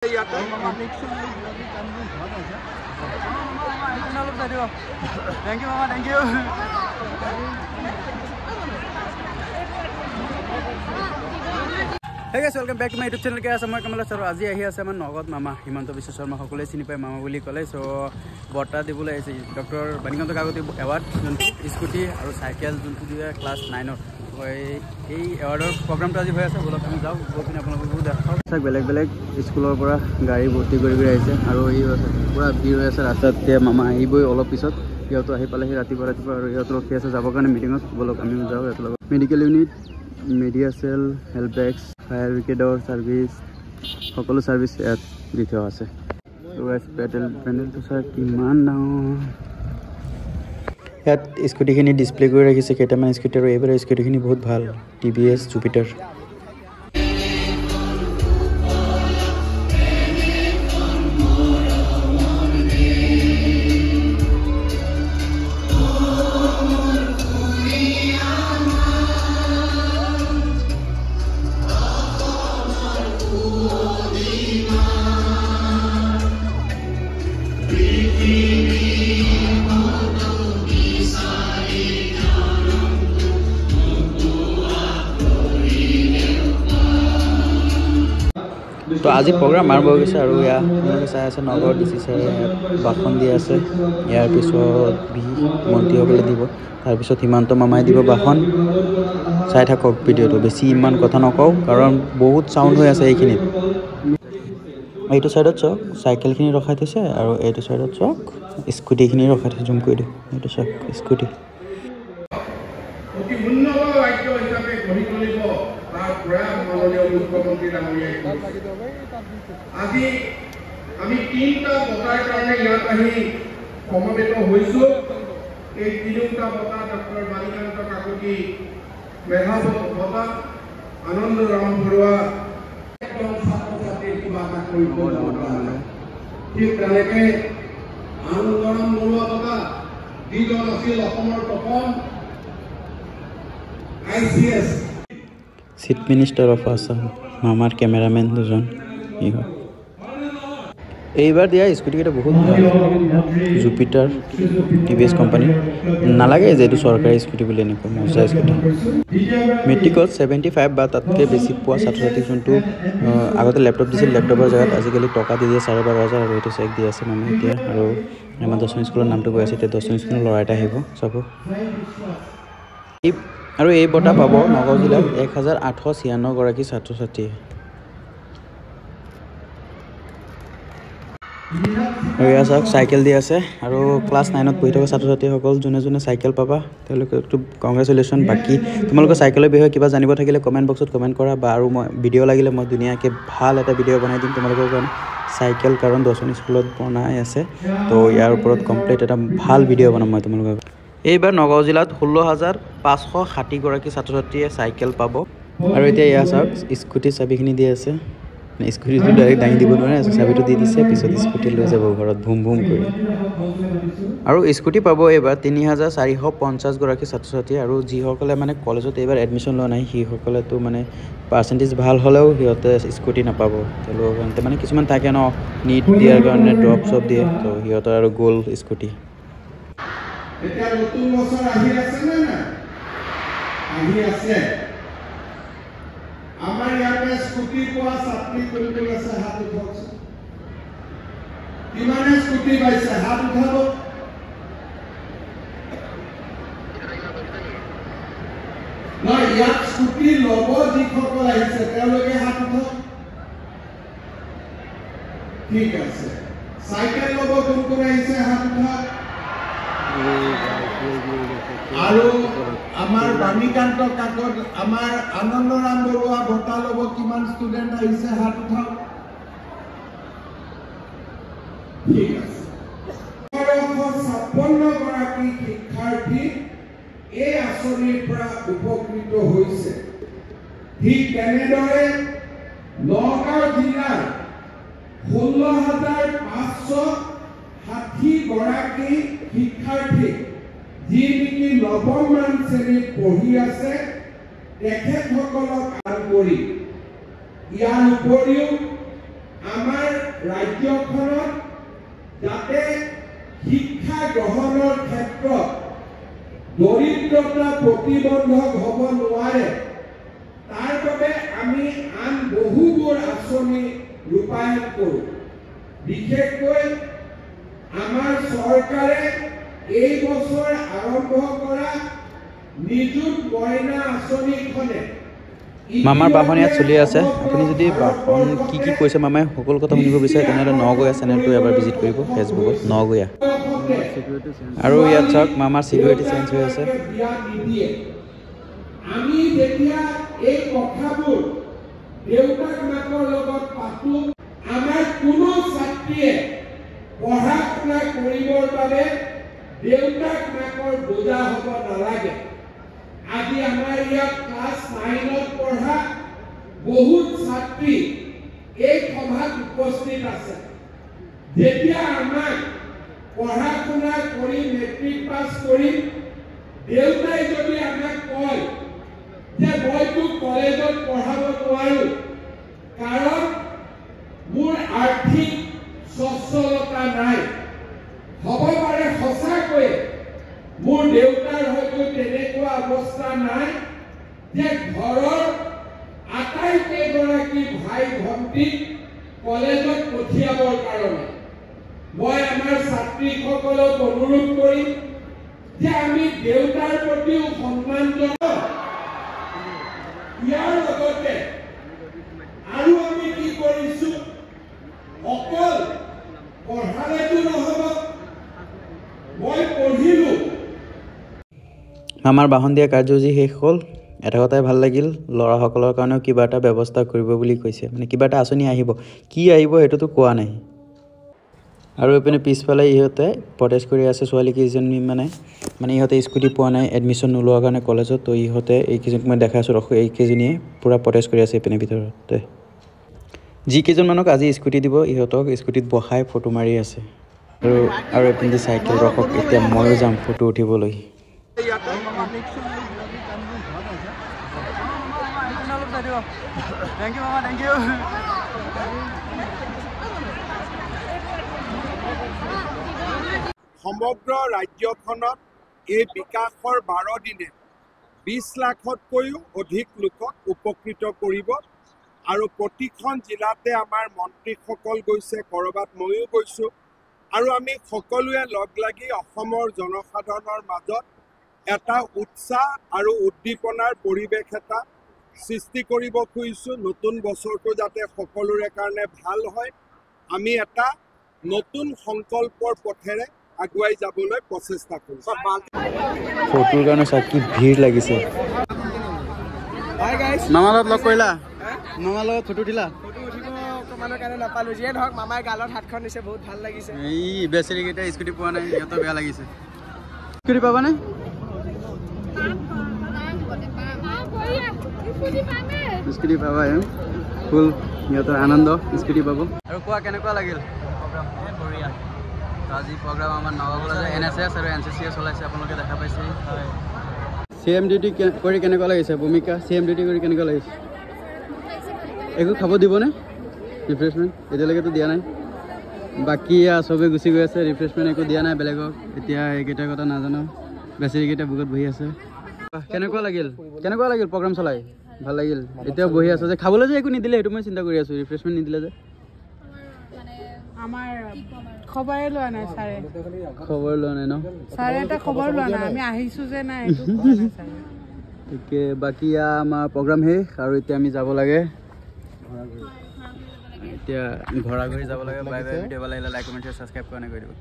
Thank you, Mama. Thank you. Hey guys, welcome back to my YouTube channel. Guys, I'm Kamala Sir. Aji ahi ase amar Nogod Mama Himanto Biswa Sharma hokole chini pai Mama boli kole. So bota dibule aise Dr. Banikanto Kagoti award scooty aru cycle juntu diya class 9 or এই এৱাৰ্ডৰ প্ৰগ্ৰামটো আজি হৈ আছে বলক আমি যাও গৈ আপোনালোকক দেখাও সব বেলেগ বেলেগ স্কুলৰ পৰা গাড়ী ভৰ্তি কৰি আহিছে আৰু এই পুৰা ভিৰ হৈ আছে ৰাস্তাতে মামা আহিবই অলপ পিছত ইহঁতো আহি পালেহি ৰাতিপুৱা আৰু ইহঁতো ৰখি আছে যাবৰ কাৰণে মিটিঙত বলক আমি যাও ইহঁতৰ লগত medical unit media cell help desk fire ব্ৰিগেডৰ সাৰ্ভিস সকলো সাৰ্ভিস ইয়াত দি থোৱা আছে তো গাইস পেনেলটো চাই কিমান ডাঙৰ ইয়াত স্কুটিখিনি ডিসপ্লে কৰি ৰাখিছে কেইটামান স্কুটি আৰু এইবাৰ স্কুটিখিনি বহুত ভাল TVS জুপিটাৰ তো আজি প্ৰগ্ৰাম আৰম্ভ হৈ গৈছে আৰু ইয়া আপোনালোকে চাই আছে নগৰ ডিসি ছাৰে ভাষণ দি আছে ইয়াৰ পিছত মন্ত্ৰীসকলে দিব তাৰপিছত হিমন্ত মামাই দিব ভাষণ চাই থাকক ভিডিঅ'টো বেছি ইমান কথা নকওঁ কাৰণ বহুত সাউণ্ড হৈ আছে এইখিনিত এইটো সাইডত চক সাইকেলখিনি ৰখাই থৈছে আৰু এইটো সাইডত চক স্কুটিখিনি ৰখাই থৈছে জুম কৰি দিওঁ এইটো চক স্কুটি অতি মূল্যবান ৰাজ্য হিচাপে গঢ়ি তুলিব তাৰ প্ৰয়াস মাননীয় মুখ্যমন্ত্ৰী ডাঙৰীয়াই আজি আমি তিনিটা বঁটাৰ কাৰণে ইয়াত আহি সমবেত হৈছোঁ এই তিনিটা বঁটা ডক্টৰ বাণীকান্ত কাকতি মেধাৱত বঁটা আনন্দৰাম বৰুৱা একদম ছাত্ৰ ছাত্ৰীৰ কিবা এটা কৰিব ঠিক তেনেকৈ আনন্দৰাম বৰুৱা বঁটা যিজন আছিল অসমৰ প্ৰথম ICS chief minister of Assam মামাৰ কেমেৰামেন দুজন এইবাৰ দিয়া স্কুটিকেইটা বহুত ভাল জুপিটাৰ TVS কোম্পানী নালাগে যে এইটো চৰকাৰী স্কুটি বুলি এনেকুৱা মজা স্কুটি মেট্ৰিকত 75 বা তাতকৈ বেছি পোৱা ছাত্ৰ ছাত্ৰীক যোনটো আগতে লেপটপ দিছিল লেপটপৰ জেগাত আজিকালি টকা দি দিয়ে 12,500 আৰু এইটো চেক দি আছে মানে এতিয়া আৰু আমাৰ দৰ্শন স্কুলৰ নামটো গৈ আছে এতিয়া দৰ্শন স্কুলৰ ল'ৰা এটা আহিব চাব আৰু এই বঁটা পাব নগাঁও জিলাৰ 1896 গৰাকী ছাত্ৰ ছাত্ৰীয়ে আৰু এয়া চাওক চাইকেল দি আছে আৰু ক্লাছ 9ত পঢ়ি থকা ছাত্ৰ ছাত্ৰীসকল যোনে যোনে চাইকেল পাবা তেওঁলোকেতো কংগ্ৰেচুলেশ্যন বাকী তোমালোকৰ চাইকেলৰ বিষয়ে কিবা জানিব থাকিলে কমেণ্ট বক্সত কমেণ্ট কৰা বা আৰু মই ভিডিঅ' লাগিলে মই ধুনীয়াকৈ ভাল এটা ভিডিঅ' বনাই দিম তোমালোকৰ কাৰণে চাইকেল কাৰণ দৰ্শন স্কুলত বনাই আছে তো ইয়াৰ ওপৰত কমপ্লিট এটা ভাল ভিডিঅ' বনাম মই তোমালোকৰ এইবাৰ নগাঁও জিলাত 16,560 গৰাকী ছাত্ৰ ছাত্ৰীয়ে চাইকেল পাব আৰু এতিয়া এয়া চাওক স্কুটি চাবিখিনি দি আছে স্কুটিটো ডাইৰেক্ট দাঙি দিব নোৱাৰে চাবিটো দি দিছে পিছত স্কুটি লৈ যাব ঘৰত ভুম ভুম কৰি আৰু স্কুটি পাব এইবাৰ 3,450 গৰাকী ছাত্ৰ ছাত্ৰী আৰু যিসকলে মানে কলেজত এইবাৰ এডমিশ্যন লোৱা নাই সেইসকলেতো মানে পাৰ্চেণ্টেজ ভাল হ'লেও সিহঁতে স্কুটি নাপাব তেওঁলোকৰ কাৰণে মানে কিছুমান থাকে ন নিট দিয়াৰ কাৰণে ড্ৰপ চপ দিয়ে তো সিহঁতৰ আৰু গ'ল স্কুটি এতিয়া নতুন বছৰ আহি আছে নে না আহি আছে আমাৰ ইয়াতে স্কুটি পোৱা ছাত্ৰী কোন আছে হাত উঠাওক কিমানে স্কুটি পাইছে হাত উঠাব নহয় ইয়াত স্কুটি ল'ব যিসকল আহিছে তেওঁলোকে হাত উঠাওক ঠিক আছে চাইকেল ল'ব কোন আহিছে হাত উঠাওক আৰু আমাৰ বাণীকান্ত কাকত আমাৰ আনন্দৰাম বৰুৱা বঁটা ল'ব কিমান ষ্টুডেণ্ট আহিছে হাত উঠাওক ঠিক আছে 156 গৰাকী শিক্ষাৰ্থী এই আঁচনিৰ পৰা উপকৃত হৈছে ঠিক তেনেদৰে নগাঁও জিলাৰ 16,560 গৰাকী শিক্ষাৰ্থী যি নেকি নৱমমান শ্ৰেণীত পঢ়ি আছে তেখেতসকলক কাম কৰি ইয়াৰ উপৰিও আমাৰ ৰাজ্যখনত যাতে শিক্ষা গ্ৰহণৰ ক্ষেত্ৰত দৰিদ্ৰতা প্ৰতিবন্ধক হ'ব নোৱাৰে তাৰ বাবে আমি আন বহুবোৰ আঁচনি ৰূপায়ণ কৰোঁ। বিশেষকৈ আমাৰ চৰকাৰে এই বছৰ আৰম্ভ কৰা নিযুত মইনা আঁচনিখনে মামাৰ বাহন ইয়াত চলি আছে। আপুনি যদি বাহন কি কি কৈছে মামাই সকলো কথা শুনিব বিচাৰে তেনেহ'লে নগৈয়া চেনেলটো এবাৰ ভিজিট কৰিব ফেচবুকত নগৈয়া। আৰু ইয়াত চাওক মামাৰ ছিকিউৰিটি চেঞ্জ হৈ আছে। আমি যেতিয়া এই কথাবোৰ দেউতাক মাকৰ লগত পাতো আমাৰ কোনো ছাত্ৰীয়ে পঢ়া শুনা কৰিবৰ বাবে দেউতাক মাকৰ বোজা হ'ব নালাগে। আজি আমাৰ ইয়াত ক্লাছ 9ত পঢ়া বহুত ছাত্ৰী এই সভাত উপস্থিত আছে। যেতিয়া আমাক পঢ়া শুনা কৰি মেট্ৰিক পাছ কৰি দেউতাই যদি আমাক কয় যে মই তোক কলেজত পঢ়াব নোৱাৰো কাৰণ মোৰ আৰ্থিক সচ্ছলতা নাই, হ'ব পাৰে সঁচাকৈ মোৰ দেউতাৰ হয়তো তেনেকুৱা অৱস্থা নাই যে ঘৰৰ আটাইকেইগৰাকী ভাই ভণ্টিক কলেজত পঠিয়াবৰ কাৰণে মই আমাৰ ছাত্ৰীসকলক অনুৰোধ কৰিম যে আমি দেউতাৰ প্ৰতিও সন্মান জনাওঁ। ইয়াৰ লগতে আৰু আমি কি কৰিছো অকল পঢ়ালেতো নহ'ব, মই পঢ়িলো। মামাৰ বাহন দিয়া কাৰ্যসূচী শেষ হ'ল। এটা কথাই ভাল লাগিল, ল'ৰাসকলৰ কাৰণেও কিবা এটা ব্যৱস্থা কৰিব বুলি কৈছে, মানে কিবা এটা আঁচনি আহিব, কি আহিব সেইটোতো কোৱা নাই। আৰু এইপিনে পিছফালে ইহঁতে প্ৰটেষ্ট কৰি আছে ছোৱালীকেইজনী মানে ইহঁতে স্কুটি পোৱা নাই এডমিশ্যন নোলোৱাৰ কাৰণে কলেজত। তো ইহঁতে এইকেইজনক মই দেখাই আছোঁ ৰখো, এইকেইজনীয়ে পূৰা প্ৰটেষ্ট কৰি আছে এইপিনে ভিতৰতে। যিকেইজনমানক আজি স্কুটি দিব ইহঁতক স্কুটিত বহাই ফটো মাৰি আছে। আৰু এইপিনে চাইকেল ৰখক, এতিয়া ময়ো যাম ফটো উঠিবলৈ। সমগ্ৰ ৰাজ্যখনত এই বিকাশৰ 12 দিনে 20 লাখতকৈও অধিক লোকক উপকৃত কৰিব। আৰু প্ৰতিখন জিলাতে আমাৰ মন্ত্ৰীসকল গৈছে, ক'ৰবাত ময়ো গৈছোঁ। আৰু আমি সকলোৱে লগ লাগি অসমৰ জনসাধাৰণৰ মাজত এটা উৎসাহ আৰু উদ্দীপনাৰ পৰিৱেশ এটা সৃষ্টি কৰিব খুজিছোঁ। নতুন বছৰটো যাতে সকলোৰে কাৰণে ভাল হয়, আমি এটা নতুন সংকল্পৰ পথেৰে আগুৱাই যাবলৈ প্ৰচেষ্টা কৰিছোঁ। ফটোৰ কাৰণে চাওক কি ভিৰ লাগিছে। মামাৰ লগত লগ কৰিলা? মামাৰ লগত ফটো উঠিলা? অকমানৰ কাৰণে নাপালো, যিয়ে ধৰক মামাই গালত হাতখন দিছে, বহুত ভাল লাগিছে। এই বেচেৰীকেইটা স্কুটি পোৱা নাই, সিহঁতৰ বেয়া লাগিছে। স্কুটি পাবানে? স্কুটি পাবা, ফুল সিহঁতৰ আনন্দ, স্কুটি পাব। আৰু কোৱা কেনেকুৱা লাগিল বঢ়িয়া। আজি প্ৰগ্ৰাম আমাৰ নগাঁও NSS আৰু NCCয়ে চলাইছে, আপোনালোকে দেখা পাইছে। CM ডিউটি কৰি কেনেকুৱা লাগিছে? ভূমিকা CM ডিউটি কৰি কেনেকুৱা লাগিছে? একো খাব দিবনে ৰিফ্ৰেছমেণ্ট? এতিয়ালৈকেতো দিয়া নাই। বাকী চবেই গুচি গৈ আছে, ৰিফ্ৰেছমেণ্ট একো দিয়া নাই বেলেগক। এতিয়া এইকেইটাৰ কথা নাজানো, বেচেৰীকেইটা বুকত বহি আছে। কেনেকুৱা লাগিল প্ৰগ্ৰাম চলাই? ভাল লাগিল। এতিয়াও বহি আছো যে খাবলৈ যে একো নিদিলে, সেইটো মই চিন্তা কৰি আছো। ৰিফ্ৰেছমেণ্ট নিদিলে যে আমাৰ খবৰে লোৱা নাই ছাৰে। খবৰ লোৱা নাই ন? ছাৰে এটা খবৰ লোৱা নাই, আমি আহিছো যে নাই। ঠিকে, বাকী আমাৰ প্ৰগ্ৰাম শেষ আৰু এতিয়া আমি যাব লাগে। এতিয়া ঘৰা ঘৰি যাব লাগে। Bye bye. ভিডিঅ' ভাল লাগিলে লাইক কমেণ্ট ছাবস্ক্ৰাইব কৰি দিব।